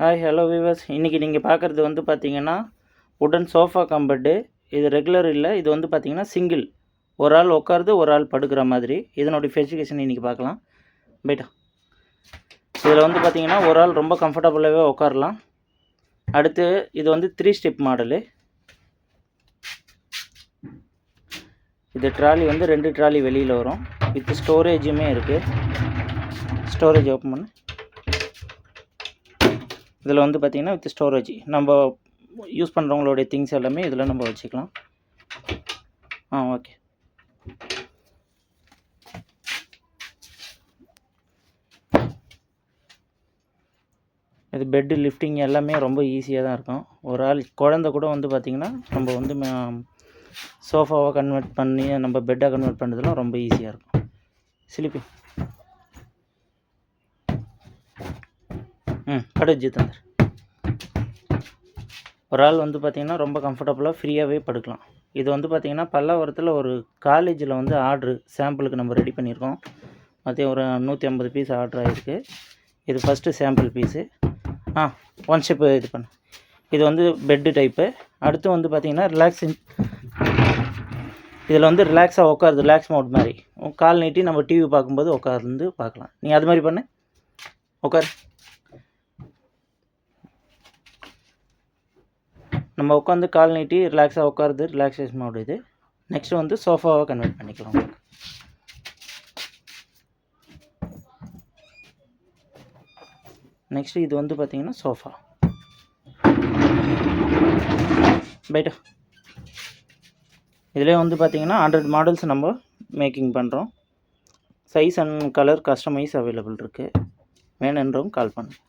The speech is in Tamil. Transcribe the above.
ஹாய் ஹலோ வியூவர்ஸ், இன்றைக்கி நீங்கள் பார்க்குறது வந்து பார்த்தீங்கன்னா உடன் சோஃபா கம் பெட்டு. இது ரெகுலர் இல்லை, இது வந்து பார்த்தீங்கன்னா சிங்கிள். ஒரு ஆள் உட்காருது, ஒரு ஆள் படுக்கிற மாதிரி. இதனுடைய ஸ்பெசிஃபிகேஷன் இன்றைக்கி பார்க்கலாம். பைட்டா இதில் வந்து பார்த்தீங்கன்னா ஒரு ஆள் ரொம்ப கம்ஃபர்டபுளாகவே உட்காரலாம். அடுத்து இது வந்து 3 ஸ்டெப் மாடலு. இது ட்ராலி வந்து 2 ட்ராலி வெளியில் வரும். வித் ஸ்டோரேஜுமே இருக்குது. ஸ்டோரேஜ் ஓப்பன் பண்ணு. இதில் வந்து பார்த்திங்கன்னா வித் ஸ்டோரேஜ் நம்ம யூஸ் பண்ணுறவங்களுடைய திங்ஸ் எல்லாமே இதில் நம்ம வச்சுக்கலாம். ஓகே. இது பெட்டு லிஃப்டிங் எல்லாமே ரொம்ப ஈஸியாக தான் இருக்கும். ஒரு ஆள் குழந்த கூட வந்து பார்த்திங்கன்னா நம்ம வந்து சோஃபாவை கன்வெர்ட் பண்ணி நம்ம பெட்டாக கன்வெர்ட் பண்ணுறதுலாம் ரொம்ப ஈஸியாக இருக்கும். ஸ்லீப்பிங் படு ஜிதேந்தர். ஒரு ஆள் வந்து பார்த்திங்கன்னா ரொம்ப கம்ஃபர்டபுளாக ஃப்ரீயாகவே படுக்கலாம். இது வந்து பார்த்திங்கன்னா பல்லாவரத்தில் ஒரு காலேஜில் வந்து ஆர்ட்ரு சாம்பிளுக்கு நம்ம ரெடி பண்ணியிருக்கோம். மற்ற ஒரு 150 பீஸ் ஆர்டர் ஆகிருக்கு. இது first sample piece. One step இது பண்ணு. இது வந்து பெட்டு டைப்பு. அடுத்து வந்து பார்த்திங்கன்னா ரிலாக்ஸிங். இதில் வந்து ரிலாக்ஸாக உட்காருது, ரிலாக்ஸ் மோட் மாதிரி. கால் நீட்டி நம்ம டிவி பார்க்கும்போது உட்காந்து பார்க்கலாம். நீ அது மாதிரி பண்ணு. உட்காரு. நம்ம உட்காந்து கால் நீட்டி ரிலாக்ஸாக உட்காருது, ரிலாக்ஸேஷன் மோட் இது. நெக்ஸ்ட்டு வந்து சோஃபாவை கன்வெர்ட் பண்ணிக்கலாம். நெக்ஸ்ட்டு இது வந்து பார்த்திங்கன்னா சோஃபா. பைட்டா இதிலே வந்து பார்த்திங்கன்னா 100 மாடல்ஸ் நம்ம மேக்கிங் பண்ணுறோம். Size and colour customise available இருக்குது. வேணுன்றவங்க கால் பண்ணுங்கள்.